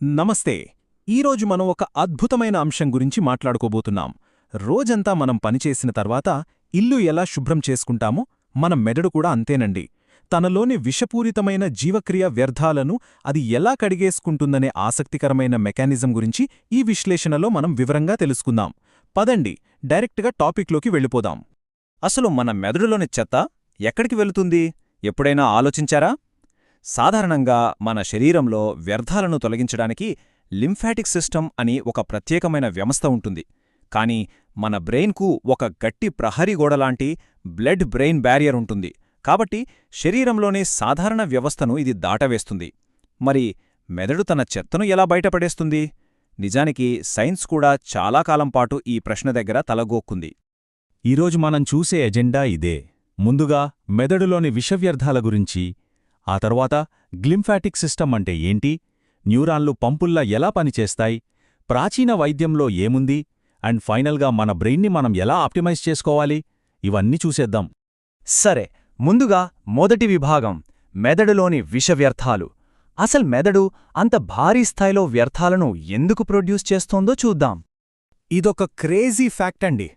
నమస్తే. ఈరోజు మనం ఒక అద్భుతమైన అంశం గురించి మాట్లాడుకోబోతున్నాం. రోజంతా మనం పనిచేసిన తర్వాత ఇల్లు ఎలా శుభ్రం చేసుకుంటామో మన మెదడు కూడా అంతేనండి. తనలోని విషపూరితమైన జీవక్రియ వ్యర్థాలను అది ఎలా కడిగేసుకుంటుందనే ఆసక్తికరమైన మెకానిజం గురించి ఈ విశ్లేషణలో మనం వివరంగా తెలుసుకుందాం. పదండి, డైరెక్ట్గా టాపిక్లోకి వెళ్ళిపోదాం. అసలు మన మెదడులోని చెత్త ఎక్కడికి వెళుతుంది? ఎప్పుడైనా ఆలోచించారా? సాధారణంగా మన శరీరంలో వ్యర్థాలను తొలగించడానికి లింఫాటిక్ సిస్టమ్ అని ఒక ప్రత్యేకమైన వ్యవస్థ ఉంటుంది. కానీ మన బ్రెయిన్కు ఒక గట్టి ప్రహరీ గోడలాంటి బ్లడ్ బ్రెయిన్ బ్యారియర్ ఉంటుంది. కాబట్టి శరీరంలోని సాధారణ వ్యవస్థను ఇది దాటవేస్తుంది. మరి మెదడు తన చెత్తను ఎలా బయటపడేస్తుంది? నిజానికి సైన్స్ కూడా చాలా కాలం పాటు ఈ ప్రశ్న దగ్గర తలగోక్కుంది. ఈరోజు మనం చూసే ఎజెండా ఇదే. ముందుగా మెదడులోని విషవ్యర్థాల గురించి, ఆ తర్వాత గ్లింఫాటిక్ సిస్టమ్ అంటే ఏంటి, న్యూరాన్లు పంపుల్లా ఎలా పనిచేస్తాయి, ప్రాచీన వైద్యంలో ఏముంది, అండ్ ఫైనల్గా మన బ్రెయిన్ని మనం ఎలా ఆప్టిమైజ్ చేసుకోవాలి, ఇవన్నీ చూసేద్దాం. సరే, ముందుగా మొదటి విభాగం, మెదడులోని విషవ్యర్థాలు. అసలు మెదడు అంత భారీ స్థాయిలో వ్యర్థాలను ఎందుకు ప్రొడ్యూస్ చేస్తోందో చూద్దాం. ఇదొక క్రేజీ ఫ్యాక్ట్ అండి.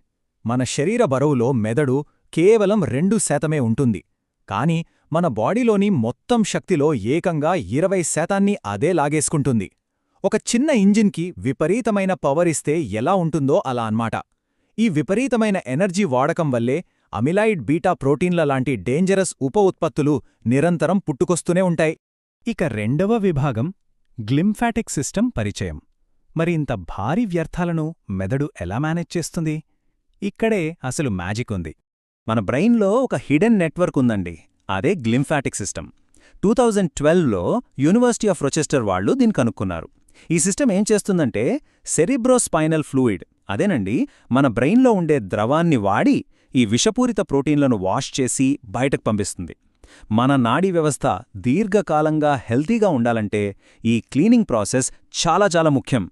మన శరీర బరువులో మెదడు కేవలం 2% ఉంటుంది. కాని మన బాడీలోని మొత్తం శక్తిలో ఏకంగా 20% అదే లాగేసుకుంటుంది. ఒక చిన్న ఇంజిన్కి విపరీతమైన పవర్ ఇస్తే ఎలా ఉంటుందో అలా అన్మాట. ఈ విపరీతమైన ఎనర్జీ వాడకం వల్లే అమిలాయిడ్ బీటా ప్రోటీన్ల లాంటి డేంజరస్ ఉప ఉత్పత్తులు నిరంతరం పుట్టుకొస్తూనే ఉంటాయి. ఇక రెండవ విభాగం గ్లింఫాటిక్ సిస్టమ్ పరిచయం. మరి ఇంత భారీ వ్యర్థాలను మెదడు ఎలా మేనేజ్ చేస్తుంది? ఇక్కడే అసలు మ్యాజిక్ ఉంది. మన బ్రెయిన్లో ఒక హిడెన్ నెట్వర్క్ ఉందండి. అదే గ్లింఫాటిక్ సిస్టమ్. 2012లో యూనివర్సిటీ ఆఫ్ రొచెస్టర్ వాళ్ళు దీన్ని కనుక్కున్నారు. ఈ సిస్టమ్ ఏం చేస్తుందంటే సెరిబ్రోస్పైనల్ ఫ్లూయిడ్, అదేనండి మన బ్రెయిన్లో ఉండే ద్రవాన్ని వాడి ఈ విషపూరిత ప్రోటీన్లను వాష్ చేసి బయటకు పంపిస్తుంది. మన నాడీ వ్యవస్థ దీర్ఘకాలంగా హెల్తీగా ఉండాలంటే ఈ క్లీనింగ్ ప్రాసెస్ చాలా ముఖ్యం.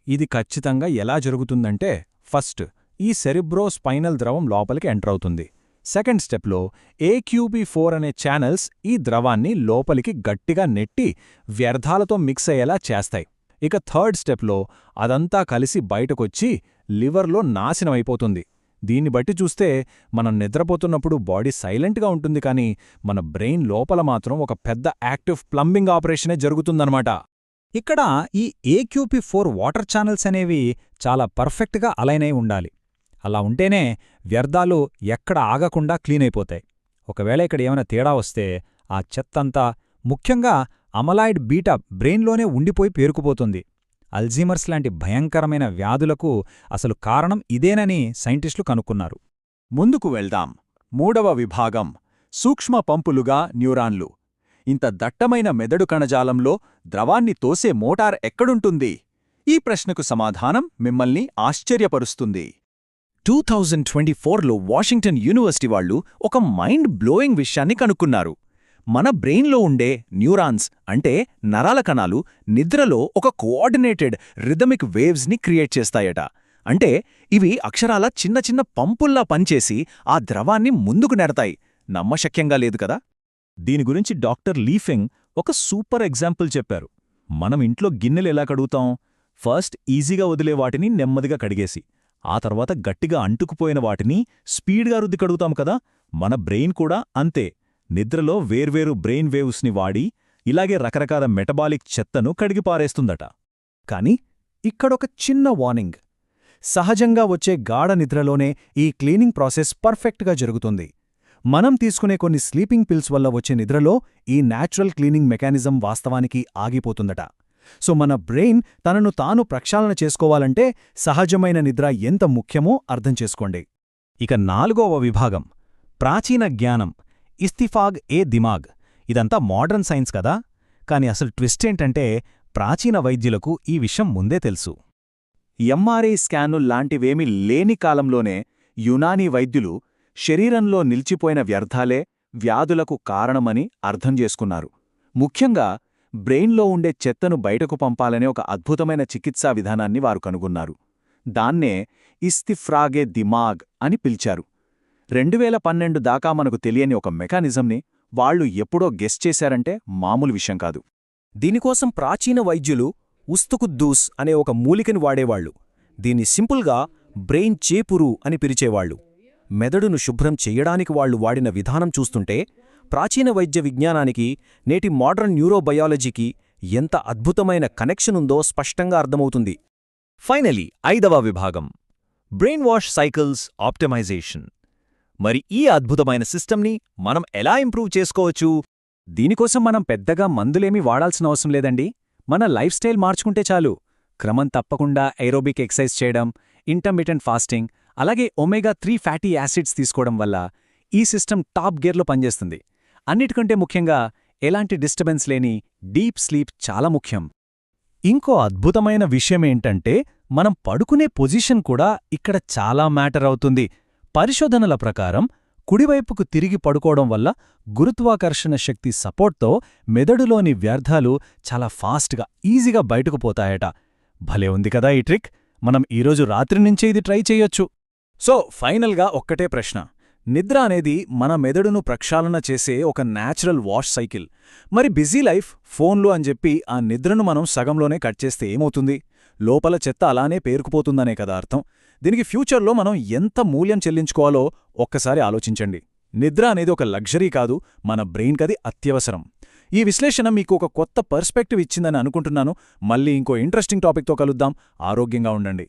ఇది ఖచ్చితంగా ఎలా జరుగుతుందంటే, ఫస్ట్ ఈ సెరిబ్రోస్పైనల్ ద్రవం లోపలికి ఎంటర్ అవుతుంది. సెకండ్ స్టెప్లో AQP4 అనే ఛానల్స్ ఈ ద్రవాన్ని లోపలికి గట్టిగా నెట్టి వ్యర్థాలతో మిక్స్ అయ్యేలా చేస్తాయి. ఇక థర్డ్ స్టెప్లో అదంతా కలిసి బయటకొచ్చి లివర్లో నాశనమైపోతుంది. దీన్ని బట్టి చూస్తే మనం నిద్రపోతున్నప్పుడు బాడీ సైలెంట్గా ఉంటుంది, కానీ మన బ్రెయిన్ లోపల మాత్రం ఒక పెద్ద యాక్టివ్ ప్లంబింగ్ ఆపరేషనే జరుగుతుందన్నమాట. ఇక్కడ ఈ AQP4 వాటర్ ఛానల్స్ అనేవి చాలా పర్ఫెక్ట్గా అలైన్ అయి ఉండాలి. అలా ఉంటేనే వ్యర్థాలు ఎక్కడ ఆగకుండా క్లీన్ అయిపోతాయి. ఒకవేళ ఇక్కడ ఏమైనా తేడా వస్తే ఆ చెత్తంతా, ముఖ్యంగా అమలాయిడ్ బీటా బ్రెయిన్లోనే ఉండిపోయి పేరుకుపోతుంది. అల్జీమర్స్ లాంటి భయంకరమైన వ్యాధులకు అసలు కారణం ఇదేనని సైంటిస్టులు కనుక్కున్నారు. ముందుకు వెళ్దాం. మూడవ విభాగం, సూక్ష్మ పంపులుగా న్యూరాన్లు. ఇంత దట్టమైన మెదడు కణజాలంలో ద్రవాన్ని తోసే మోటార్ ఎక్కడుంటుంది? ఈ ప్రశ్నకు సమాధానం మిమ్మల్ని ఆశ్చర్యపరుస్తుంది. 2024లో వాషింగ్టన్ యూనివర్సిటీ వాళ్ళు ఒక మైండ్ బ్లోయింగ్ విషయాన్ని కనుక్కున్నారు. మన బ్రెయిన్లో ఉండే న్యూరాన్స్ అంటే నరాల కణాలు నిద్రలో ఒక కోఆర్డినేటెడ్ రిథమిక్ వేవ్స్ని క్రియేట్ చేస్తాయట. అంటే ఇవి అక్షరాల చిన్న పంపుల్లా పనిచేసి ఆ ద్రవాన్ని ముందుకు నెడతాయి. నమ్మశక్యంగా లేదు కదా? దీని గురించి డాక్టర్ లీఫెంగ్ ఒక సూపర్ ఎగ్జాంపుల్ చెప్పారు. మనం ఇంట్లో గిన్నెలు ఎలా కడుగుతాం? ఫస్ట్ ఈజీగా వదిలే వాటిని నెమ్మదిగా కడిగేసి, ఆ తర్వాత గట్టిగా అంటుకుపోయిన వాటిని స్పీడ్గా రుద్ది కడుగుతాం కదా. మన బ్రెయిన్ కూడా అంతే. నిద్రలో వేర్వేరు బ్రెయిన్ వేవ్స్ని వాడి ఇలాగే రకరకాల మెటబాలిక్ చెత్తను కడిగిపారేస్తుందట. కాని ఇక్కడొక చిన్న వార్నింగ్. సహజంగా వచ్చే గాఢ నిద్రలోనే ఈ క్లీనింగ్ ప్రాసెస్ పర్ఫెక్ట్గా జరుగుతుంది. మనం తీసుకునే కొన్ని స్లీపింగ్ పిల్స్ వల్ల వచ్చే నిద్రలో ఈ న్యాచురల్ క్లీనింగ్ మెకానిజం వాస్తవానికి ఆగిపోతుందట. సో మన బ్రెయిన్ తనను తాను ప్రక్షాళన చేసుకోవాలంటే సహజమైన నిద్ర ఎంత ముఖ్యమో అర్థం చేసుకోండి. ఇక నాలుగవ విభాగం, ప్రాచీన జ్ఞానం, ఇస్తిఫాగ్-ఏ-దిమాగ్. ఇదంతా మోడర్న్ సైన్స్ కదా, కాని అసలు ట్విస్ట్ ఏంటంటే ప్రాచీన వైద్యులకు ఈ విషయం ముందే తెలుసు. MRI స్కానుల్లాంటివేమీ లేని కాలంలోనే యునానీ వైద్యులు శరీరంలో నిలిచిపోయిన వ్యర్థాలే వ్యాధులకు కారణమని అర్థం చేసుకున్నారు. ముఖ్యంగా బ్రెయిన్లో ఉండే చెత్తను బయటకు పంపాలనే ఒక అద్భుతమైన చికిత్సా విధానాన్ని వారు కనుగొన్నారు. దాన్నే ఇస్తిఫ్రాగ్-ఏ-దిమాగ్ అని పిలిచారు. 2012 దాకా మనకు తెలియని ఒక మెకానిజంని వాళ్లు ఎప్పుడో గెస్ చేశారంటే మామూలు విషయం కాదు. దీనికోసం ప్రాచీన వైద్యులు ఉస్తుకుద్దూస్ అనే ఒక మూలికని వాడేవాళ్లు. దీన్ని సింపుల్గా బ్రెయిన్ చేపురు అని పిలిచేవాళ్లు. మెదడును శుభ్రం చెయ్యడానికి వాళ్లు వాడిన విధానం చూస్తుంటే ప్రాచీన వైద్య విజ్ఞానానికి నేటి మోడర్న్ న్యూరోబయాలజీకి ఎంత అద్భుతమైన కనెక్షన్ ఉందో స్పష్టంగా అర్థమవుతుంది. ఫైనలీ 5వ విభాగం బ్రెయిన్ వాష్ సైకిల్స్ ఆప్టిమైజేషన్. మరి ఈ అద్భుతమైన సిస్టమ్ని మనం ఎలా ఇంప్రూవ్ చేసుకోవచ్చు? దీనికోసం మనం పెద్దగా మందులేమీ వాడాల్సిన అవసరం లేదండి. మన లైఫ్ స్టైల్ మార్చుకుంటే చాలు. క్రమం తప్పకుండా ఏరోబిక్ ఎక్సర్సైజ్ చేయడం, ఇంటర్మిటెంట్ ఫాస్టింగ్, అలాగే ఒమేగా-3 ఫ్యాటీ యాసిడ్స్ తీసుకోవడం వల్ల ఈ సిస్టమ్ టాప్ గేర్లో పనిచేస్తుంది. అన్నిటికంటే ముఖ్యంగా ఎలాంటి డిస్టర్బెన్స్ లేని డీప్ స్లీప్ చాలా ముఖ్యం. ఇంకో అద్భుతమైన విషయమేంటంటే మనం పడుకునే పొజిషన్ కూడా ఇక్కడ చాలా మ్యాటర్ అవుతుంది. పరిశోధనల ప్రకారం కుడివైపుకు తిరిగి పడుకోవడం వల్ల గురుత్వాకర్షణ శక్తి సపోర్ట్తో మెదడులోని వ్యర్థాలు చాలా ఫాస్ట్గా, ఈజీగా బయటకు పోతాయట. భలే ఉంది కదా ఈ ట్రిక్. మనం ఈరోజు రాత్రి నుంచే ఇది ట్రై చేయొచ్చు. సో ఫైనల్గా ఒక్కటే ప్రశ్న. నిద్ర అనేది మన మెదడును ప్రక్షాళన చేసే ఒక న్యాచురల్ వాష్ సైకిల్. మరి బిజీ లైఫ్, ఫోన్లు అని చెప్పి ఆ నిద్రను మనం సగంలోనే కట్ చేస్తే ఏమవుతుంది? లోపల చెత్త అలానే పేరుకుపోతుందనే కదా అర్థం. దీనికి ఫ్యూచర్లో మనం ఎంత మూల్యం చెల్లించుకోవాలో ఒక్కసారి ఆలోచించండి. నిద్ర అనేది ఒక లగ్జరీ కాదు, మన బ్రెయిన్కది అత్యవసరం. ఈ విశ్లేషణ మీకు ఒక కొత్త పర్స్పెక్టివ్ ఇచ్చిందని అనుకుంటున్నాను. మళ్ళీ ఇంకో ఇంట్రెస్టింగ్ టాపిక్తో కలుద్దాం. ఆరోగ్యంగా ఉండండి.